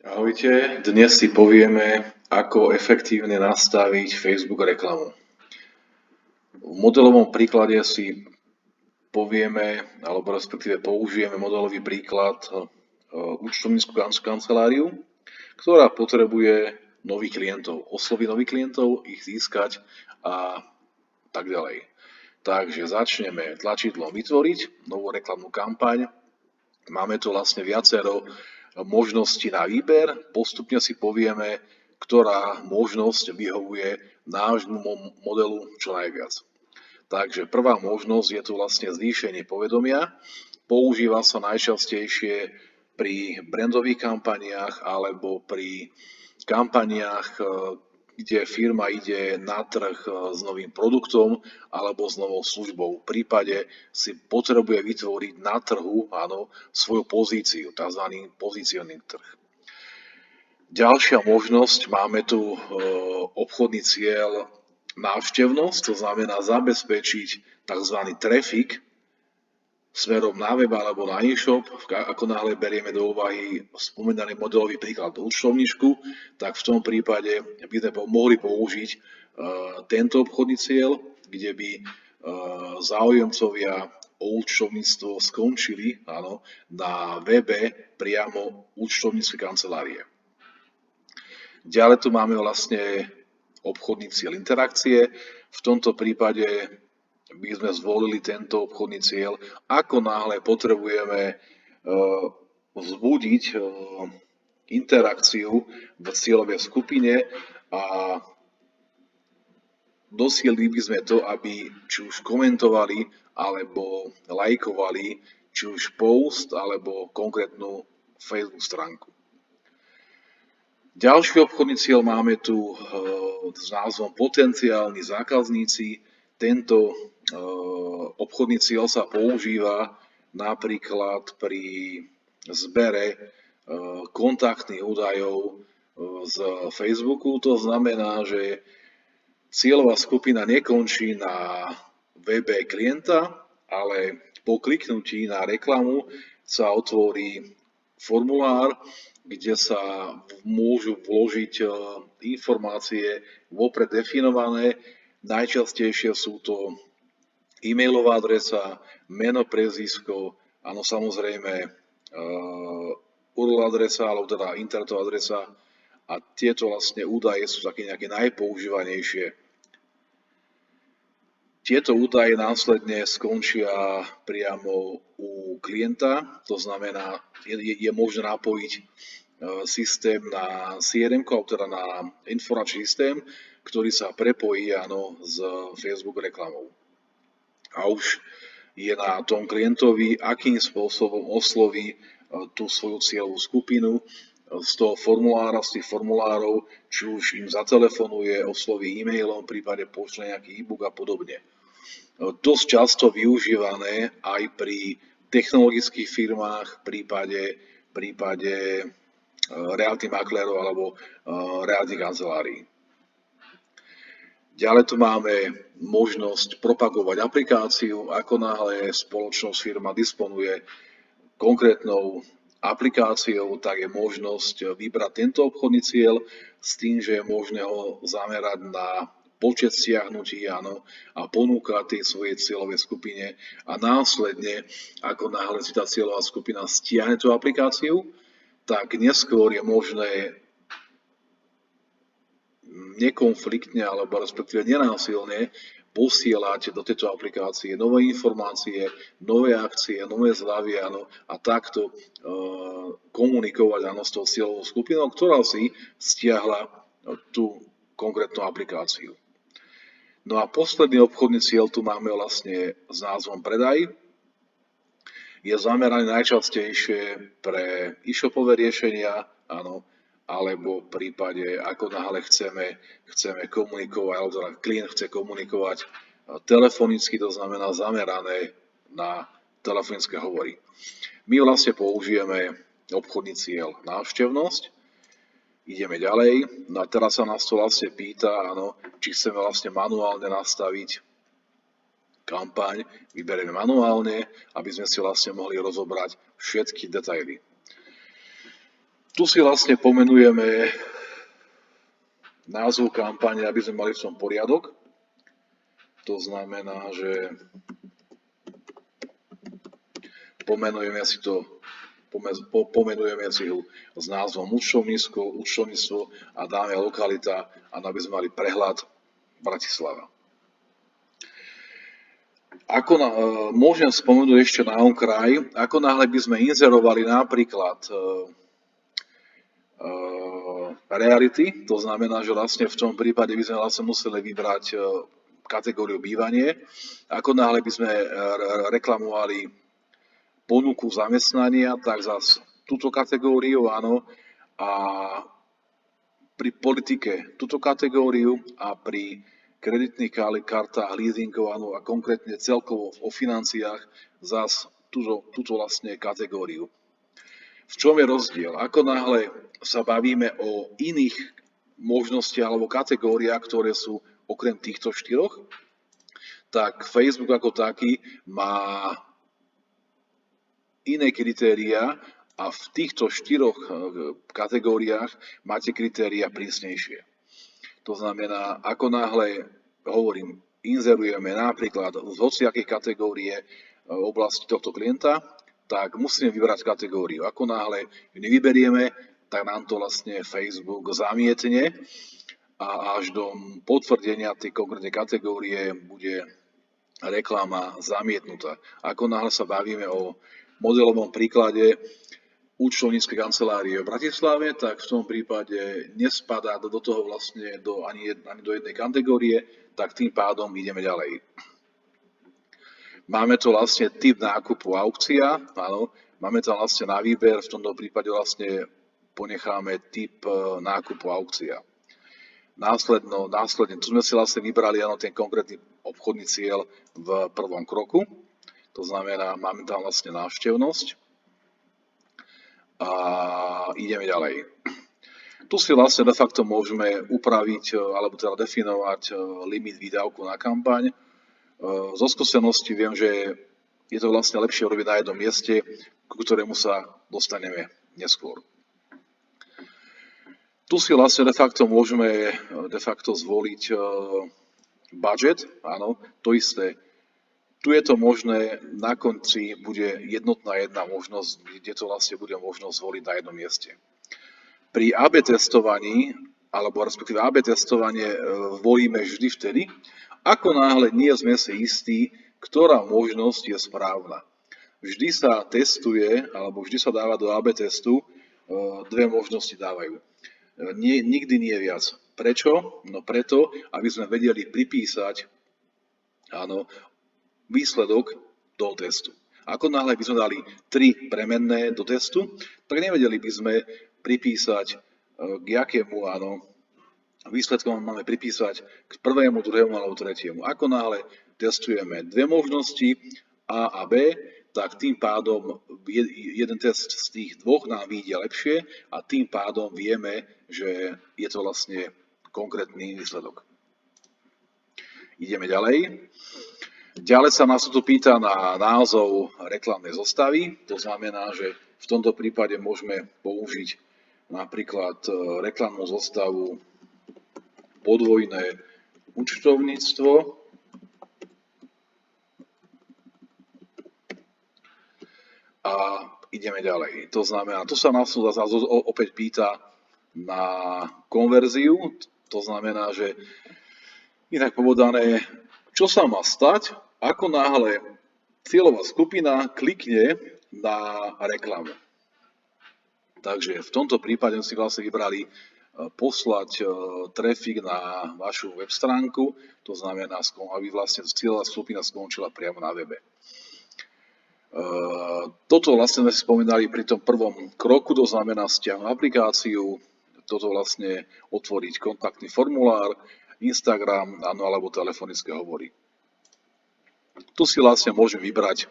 Ahojte, dnes si povieme, ako efektívne nastaviť Facebook reklamu. V modelovom príklade si povieme, alebo respektíve použijeme modelový príklad účtovnícku kanceláriu, ktorá potrebuje nových klientov, osloviť nových klientov, ich získať a tak ďalej. Takže začneme tlačidlom vytvoriť novú reklamnú kampaň. Máme tu vlastne viacero možností na výber. Postupne si povieme, ktorá možnosť vyhovuje nášmu modelu čo najviac. Takže prvá možnosť je tu vlastne zvýšenie povedomia. Používa sa najčastejšie pri brandových kampaniách alebo pri kampaniách, kde firma ide na trh s novým produktom alebo s novou službou. V prípade si potrebuje vytvoriť na trhu, áno, svoju pozíciu, tzv. Pozicioning trh. Ďalšia možnosť, máme tu obchodný cieľ návštevnosť, to znamená zabezpečiť tzv. Traffic smerom na web alebo na e-shop. Ako náhle berieme do úvahy spomínaný modelový príklad účtovníčku, tak v tom prípade by sme mohli použiť tento obchodný cieľ, kde by záujemcovia o účtovníctvo skončili, áno, na webe priamo účtovníckej kancelárie. Ďalej tu máme vlastne obchodný cieľ interakcie. V tomto prípade by sme zvolili tento obchodný cieľ, ako náhle potrebujeme vzbudiť interakciu v cieľovej skupine a dosiahli by sme to, aby či už komentovali alebo lajkovali či už post alebo konkrétnu Facebook stránku. Ďalší obchodný cieľ máme tu s názvom potenciálni zákazníci. Tento obchodný cieľ sa používa napríklad pri zbere kontaktných údajov z Facebooku. To znamená, že cieľová skupina nekončí na webe klienta, ale po kliknutí na reklamu sa otvorí formulár, kde sa môžu vložiť informácie vopred definované. Najčastejšie sú to e-mailová adresa, meno, priezvisko, áno, samozrejme URL adresa, alebo teda internetová adresa, a tieto vlastne údaje sú také nejaké najpoužívanejšie. Tieto údaje následne skončia priamo u klienta, to znamená, je možné napojiť systém na CRM, alebo teda na informačný systém, ktorý sa prepojí, áno, s Facebook reklamou. A už je na tom klientovi, akým spôsobom osloví tú svoju cieľovú skupinu z toho formulára, z tých formulárov, či už im zatelefonuje, osloví e-mailom, prípade pošle nejaký e-book a podobne. Dosť často využívané aj pri technologických firmách, v prípade realitných maklérov alebo realitných kancelárií. Ďalej tu máme možnosť propagovať aplikáciu. Ako náhle spoločnosť, firma disponuje konkrétnou aplikáciou, tak je možnosť vybrať tento obchodný cieľ s tým, že je možné ho zamerať na počet stiahnutí, áno, a ponúkať tej svojej cieľovej skupine a následne, ako náhle si tá cieľová skupina stiahne tú aplikáciu, tak neskôr je možné nekonfliktne alebo respektíve nenásilne posielať do tejto aplikácie nové informácie, nové akcie, nové zľavy, áno, a takto komunikovať, áno, s tou cieľovou skupinou, ktorá si stiahla tú konkrétnu aplikáciu. No a posledný obchodný cieľ tu máme vlastne s názvom predaj. Je zameraný najčastejšie pre e-shopové riešenia, áno, alebo v prípade, ako náhle chceme komunikovať, alebo teda klient chce komunikovať telefonicky, to znamená zamerané na telefonické hovory. My vlastne použijeme obchodný cieľ návštevnosť. Ideme ďalej. No a teraz sa nás to vlastne pýta, áno, či chceme vlastne manuálne nastaviť kampaň. Vyberieme manuálne, aby sme si vlastne mohli rozobrať všetky detaily. Tu si vlastne pomenujeme názov kampane, aby sme mali v tom poriadok. To znamená, že pomenujeme si ho s názvom účtovníctvo a dáme lokalita, a aby sme mali prehľad Bratislava. Môžem spomenúť ešte na okraj, ako náhle by sme inzerovali napríklad reality, to znamená, že vlastne v tom prípade by sme vlastne museli vybrať kategóriu bývanie, ako náhle by sme reklamovali ponuku zamestnania, tak zase túto kategóriu, áno, a pri politike túto kategóriu a pri kreditných kartách, leasingov, áno, a konkrétne celkovo o financiách zase túto vlastne kategóriu. V čom je rozdiel? Ako náhle sa bavíme o iných možnostiach alebo kategóriách, ktoré sú okrem týchto štyroch, tak Facebook ako taký má iné kritériá a v týchto štyroch kategóriách máte kritériá prísnejšie. To znamená, ako náhle, inzerujeme napríklad z hociakej kategórie oblasti tohto klienta, tak musíme vybrať kategóriu. Ako náhle ju nevyberieme, tak nám to vlastne Facebook zamietne a až do potvrdenia tej konkrétnej kategórie bude reklama zamietnutá. Ako náhle sa bavíme o modelovom príklade účtovníckej kancelárie v Bratislave, tak v tom prípade nespadá do toho vlastne ani do jednej kategórie, tak tým pádom ideme ďalej. Máme to vlastne typ nákupu aukcia, áno, máme tam vlastne na výber, v tomto prípade vlastne ponecháme typ nákupu aukcia. Následne, tu sme si vlastne vybrali ten konkrétny obchodný cieľ v prvom kroku, to znamená, máme tam vlastne návštevnosť a ideme ďalej. Tu si vlastne de facto môžeme upraviť alebo teda definovať limit výdavku na kampaň. Zo skúsenosti viem, že je to vlastne lepšie robiť na jednom mieste, ku ktorému sa dostaneme neskôr. Tu si vlastne de facto môžeme zvoliť budget, áno, to isté. Tu je to možné, na konci bude jednotná jedna možnosť, kde to vlastne bude možnosť zvoliť na jednom mieste. Pri AB testovaní, alebo respektíve AB testovanie volíme vždy vtedy, ako náhle nie sme si istí, ktorá možnosť je správna. Vždy sa testuje, alebo vždy sa dáva do AB testu, dve možnosti dávajú. Nikdy nie viac. Prečo? No preto, aby sme vedeli pripísať výsledok do testu. Ako náhle by sme dali 3 premenné do testu, tak nevedeli by sme pripísať k jakému výsledkom máme pripísať k prvému, druhému alebo tretiemu. Ako náhle testujeme dve možnosti A a B, tak tým pádom jeden test z tých dvoch nám vyjde lepšie a tým pádom vieme, že je to vlastne konkrétny výsledok. Ideme ďalej. Ďalej sa nás tu pýta na názov reklamnej zostavy. To znamená, že v tomto prípade môžeme použiť napríklad reklamnú zostavu podvojné účtovníctvo a ideme ďalej. To znamená, tu sa nás opäť pýta na konverziu, to znamená, že inak povedané, čo sa má stať, ako náhle cieľová skupina klikne na reklamu. Takže v tomto prípade si vlastne vybrali poslať trafik na vašu web stránku, to znamená, aby vlastne cieľová skupina skončila priamo na webe. Toto vlastne sme si spomínali pri tom prvom kroku, to znamená stiahnuť aplikáciu, toto vlastne otvoriť kontaktný formulár, Instagram, alebo telefonické hovory. Tu si vlastne môžem vybrať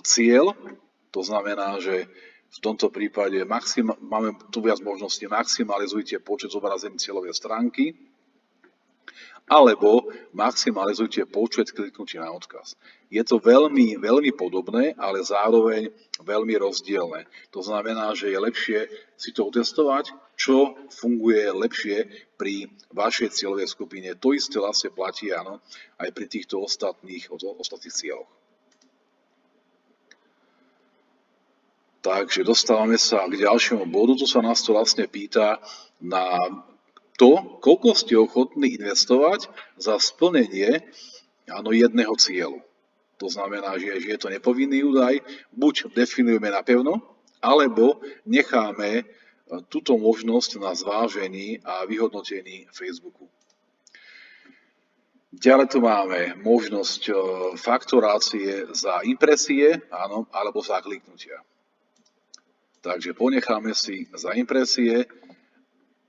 cieľ, to znamená, že v tomto prípade máme tu viac možností, maximalizujte počet zobrazení cieľovej stránky alebo maximalizujte počet kliknutí na odkaz. Je to veľmi, veľmi podobné, ale zároveň veľmi rozdielne. To znamená, že je lepšie si to otestovať, čo funguje lepšie pri vašej cieľovej skupine. To isté vlastne platí, áno, aj pri týchto ostatných cieľoch. Takže dostávame sa k ďalšiemu bodu. Tu sa nás to vlastne pýta na to, koľko ste ochotní investovať za splnenie jedného cieľu. To znamená, že je to nepovinný údaj, buď definujeme napevno, alebo necháme túto možnosť na zvážení a vyhodnotení Facebooku. Ďalej tu máme možnosť fakturácie za impresie, áno, alebo za kliknutia. Takže ponecháme si za impresie,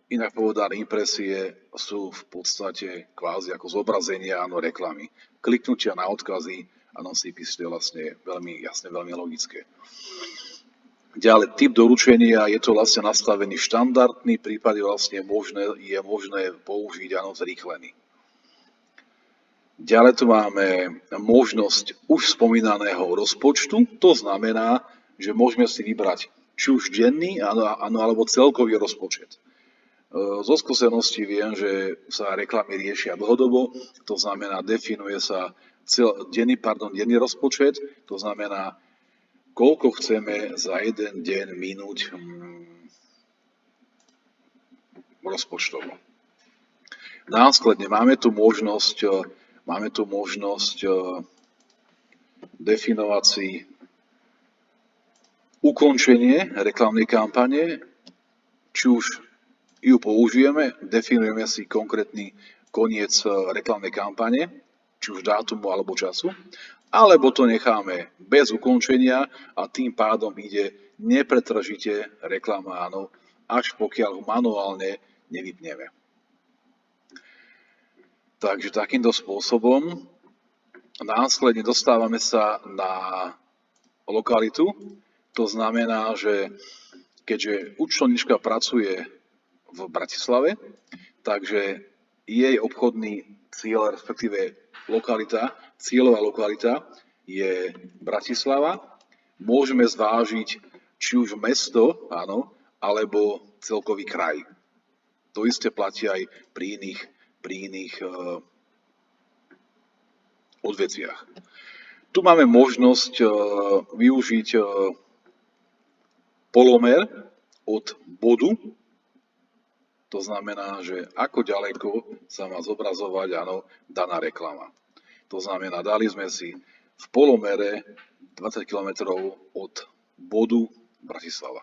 inak povedané impresie sú v podstate kvázi ako zobrazenia, áno, reklamy. Kliknutia na odkazy, áno, CPC je vlastne veľmi jasné, veľmi logické. Ďalej, typ doručenia, je to vlastne nastavený štandardný, prípade vlastne je možné použiť, áno, zrýchlený. Ďalej tu máme možnosť už spomínaného rozpočtu, to znamená, že môžeme si vybrať či už denný, áno, alebo celkový rozpočet. Zo skúsenosti viem, že sa reklamy riešia dlhodobo, to znamená, definuje sa denný rozpočet, to znamená, koľko chceme za jeden deň minúť rozpočtovo. Následne máme tu možnosť definovať si ukončenie reklamnej kampane, či už ju použijeme, definujeme si konkrétny koniec reklamnej kampane, či už dátumu alebo času, alebo to necháme bez ukončenia a tým pádom ide nepretržite reklama, áno, až pokiaľ ho manuálne nevypneme. Takže takýmto spôsobom následne dostávame sa na lokalitu. To znamená, že keďže účtovníčka pracuje v Bratislave, takže jej obchodný cieľ, respektíve cieľová lokalita je Bratislava. Môžeme zvážiť či už mesto, áno, alebo celkový kraj. To isté platí aj pri iných odvetviach. Tu máme možnosť využiť polomer od bodu, to znamená, že ako ďaleko sa má zobrazovať, áno, daná reklama. To znamená, dali sme si v polomere 20 km od bodu Bratislava.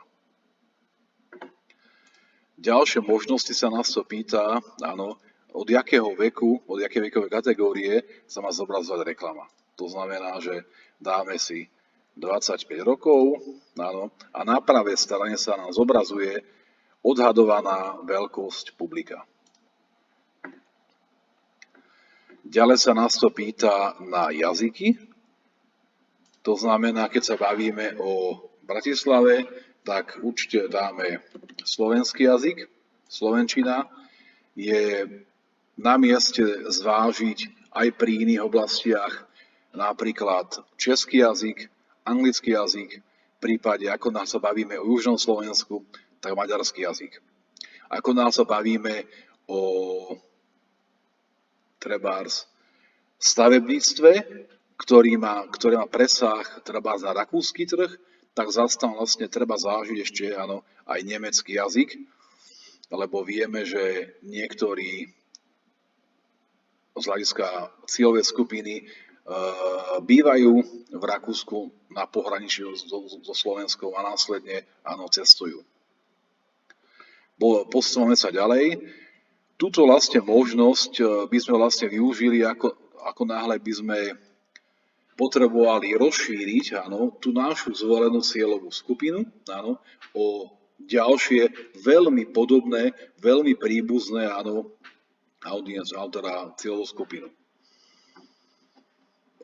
Ďalšie možnosti sa nás to pýta, áno, od jakého veku, od jakej vekovej kategórie sa má zobrazovať reklama. To znamená, že dáme si 25 rokov, áno, a na pravej strane sa nám zobrazuje odhadovaná veľkosť publika. Ďalej sa nás to pýta na jazyky. To znamená, keď sa bavíme o Bratislave, tak určite dáme slovenský jazyk. Slovenčina je na mieste zvážiť aj pri iných oblastiach, napríklad český jazyk, anglický jazyk, v prípade, ako nás sa bavíme o južnom Slovensku, tak maďarský jazyk. Ako nás sa bavíme o trebárs stavebníctve, ktoré má presah trebárs na rakúsky trh, tak zase tam vlastne treba zvážiť ešte áno, aj nemecký jazyk, lebo vieme, že niektorí z hľadiska cieľovej skupiny bývajú v Rakúsku na pohraničí so Slovenskou a následne áno, cestujú. Posúvame sa ďalej. Túto vlastne možnosť by sme vlastne využili, ako náhle by sme potrebovali rozšíriť áno, tú našu zvolenú cieľovú skupinu áno, o ďalšie veľmi podobné, veľmi príbuzné áno, teda cieľovú skupinu.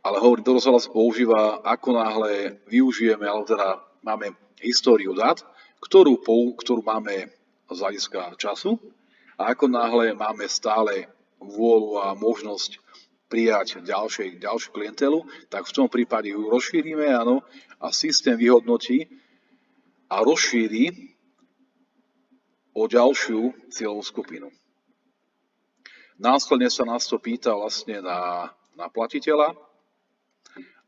Ale hovorím, toto sa vlastne používa, ako náhle využijeme, alebo teda máme históriu dát, ktorú máme z hľadiska času a ako náhle máme stále vôľu a možnosť prijať ďalšiu klientelu, tak v tom prípade ju rozšírime, áno, a systém vyhodnotí a rozšíri o ďalšiu cieľovú skupinu. Následne sa nás to pýta vlastne na platiteľa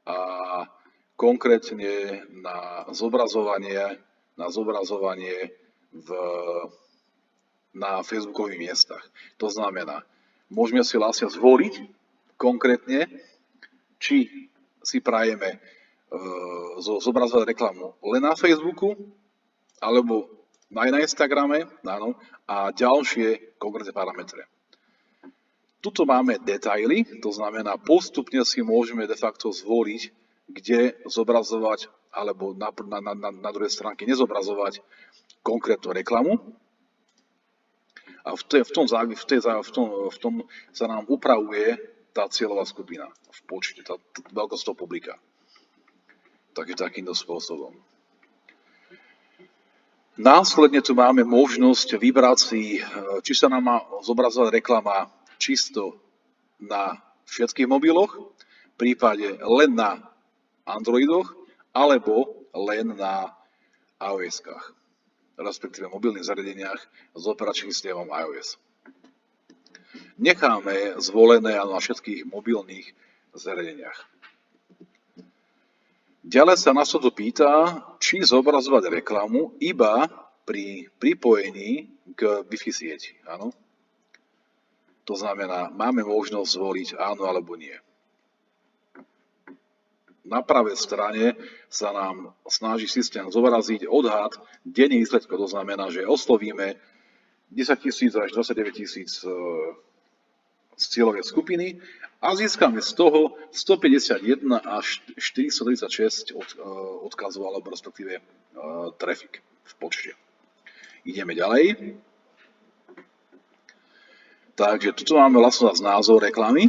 a konkrétne na zobrazovanie na facebookových miestach. To znamená, môžeme si vlastne zvoliť konkrétne, či si prajeme zobrazovať reklamu len na Facebooku, alebo aj na Instagrame, áno, a ďalšie konkrétne parametre. Tuto máme detaily, to znamená, postupne si môžeme de facto zvoliť, kde zobrazovať, alebo na druhej stránke nezobrazovať konkrétnu reklamu. A v tom sa nám upravuje tá cieľová skupina v počte, tá veľkosť toho publika. Takže takýmto spôsobom. Následne tu máme možnosť vybrať si, či sa nám má zobrazovať reklama čisto na všetkých mobiloch, v prípade len na Androidoch, alebo len na iOS-kách, respektíve mobilných zariadeniach s operačným systémom iOS. Necháme zvolené na všetkých mobilných zariadeniach. Ďalej sa nás to pýta, či zobrazovať reklamu iba pri pripojení k Wi-Fi sieti. Áno? To znamená, máme možnosť zvoliť áno alebo nie. Na pravej strane sa nám snaží systém zobraziť odhad denných výsledkov. To znamená, že oslovíme 10 000 až 29 000 z cieľovej skupiny a získame z toho 151 až 436 odkazov, alebo respektíve trafik v počte. Ideme ďalej. Takže tuto máme vlastnosť názov reklamy,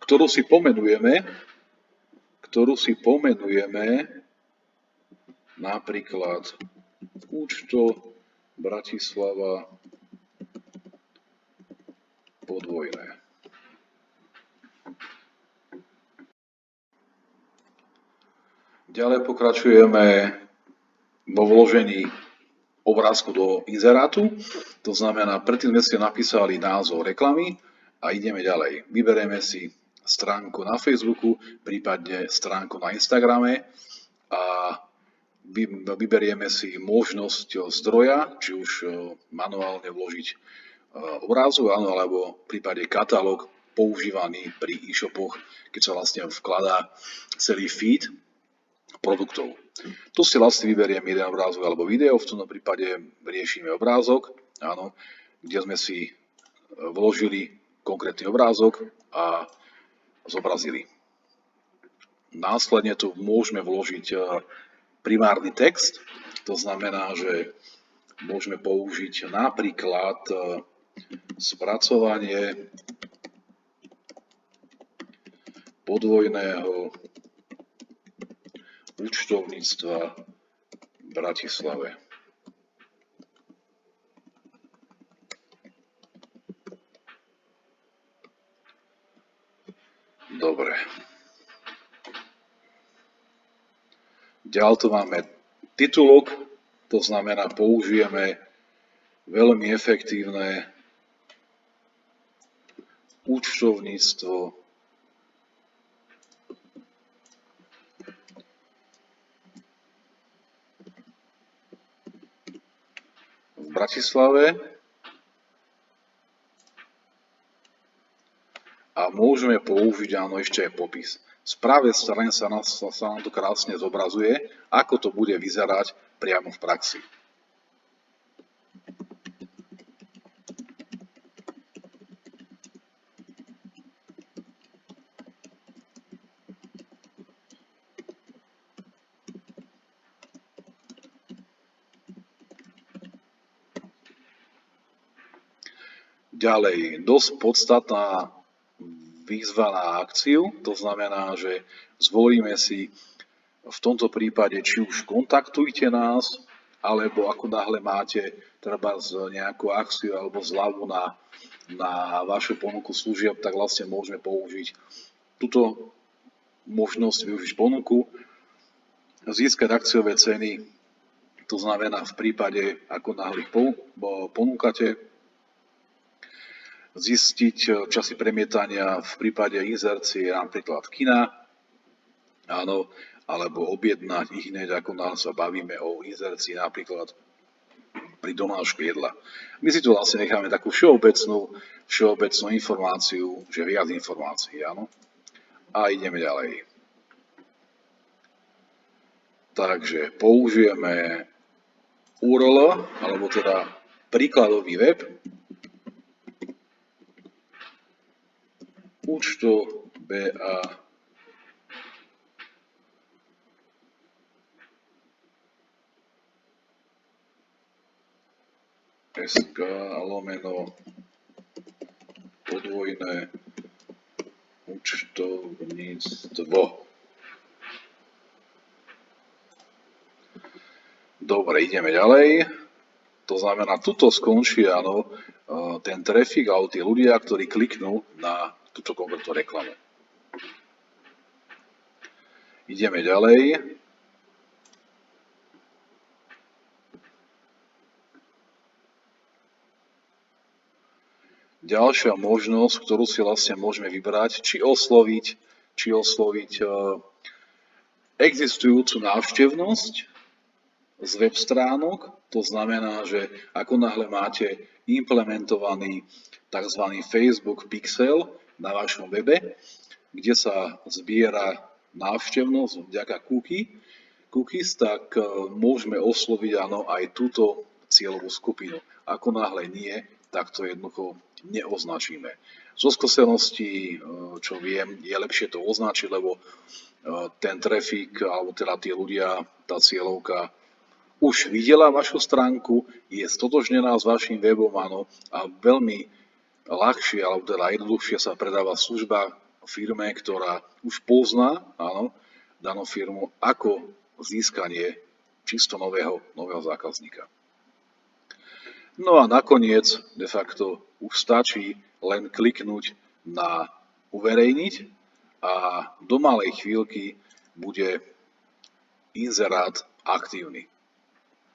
ktorú si pomenujeme napríklad Účto Bratislava podvojné. Ďalej pokračujeme vo vložení obrázku do inzerátu, to znamená, predtým sme si napísali názov reklamy a ideme ďalej. Vyberieme si stránku na Facebooku, prípadne stránku na Instagrame a vyberieme si možnosť zdroja, či už manuálne vložiť obrázok, alebo v prípade katalóg používaný pri e-shopoch, keď sa vlastne vkladá celý feed produktov. Tu si vlastne vyberiem jeden obrázok alebo video, v tomto prípade riešime obrázok, áno, kde sme si vložili konkrétny obrázok a zobrazili. Následne tu môžeme vložiť primárny text, to znamená, že môžeme použiť napríklad spracovanie podvojného účtovníctva v Bratislave. Dobre. Ďalej tu máme titulok, to znamená, použijeme veľmi efektívne účtovníctvo v Bratislave a môžeme použiť ešte aj popis. Z pravej strany sa nám to krásne zobrazuje, ako to bude vyzerať priamo v praxi. Ďalej, dosť podstatná výzva na akciu, to znamená, že zvolíme si v tomto prípade, či už kontaktujte nás, alebo ako náhle máte treba nejakú akciu alebo zľavu na vašu ponuku služieb, tak vlastne môžeme použiť túto možnosť využiť ponuku, získať akciové ceny, to znamená v prípade, ako náhle ponúkate, zistiť časy premietania v prípade inzercie napríklad kina, áno, alebo objednať ich hneď, ako náhle sa bavíme o inzercii napríklad pri donáške jedla. My si tu vlastne necháme takú všeobecnú informáciu, že viac informácií, áno. A ideme ďalej. Takže použijeme URL, alebo teda príkladový web, účto BA SK lomeno podvojné účtovníctvo. Dobre, ideme ďalej. To znamená, tuto skončí, áno, ten trafik alebo tí ľudia, ktorí kliknú na túto konkrétnu reklamu. Ideme ďalej. Ďalšia možnosť, ktorú si vlastne môžeme vybrať, či osloviť existujúcu návštevnosť z web stránok. To znamená, že ako náhle máte implementovaný tzv. Facebook Pixel na vašom webe, kde sa zbiera návštevnosť vďaka cookies, tak môžeme osloviť áno aj túto cieľovú skupinu. Ako náhle nie, tak to jednoducho neoznačíme. Zo skúseností, čo viem, je lepšie to označiť, lebo ten trafik, alebo teda tí ľudia, tá cieľovka už videla vašu stránku, je stotožnená s vašim webom, áno, a veľmi ľahšie, alebo teda jednoduchšie sa predáva služba firme, ktorá už pozná, áno, danú firmu, ako získanie čisto nového zákazníka. No a nakoniec de facto už stačí len kliknúť na uverejniť a do malej chvíľky bude inzerát aktívny.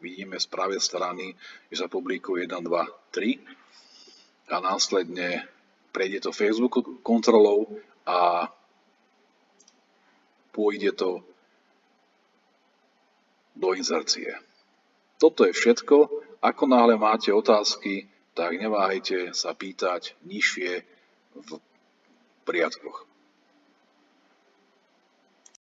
Vidíme z pravej strany, že sa publikuje 1, 2, 3 a následne prejde to Facebook kontrolou a pôjde to do inzercie. Toto je všetko. Ako náhle máte otázky, tak neváhajte sa pýtať nižšie v priadkoch.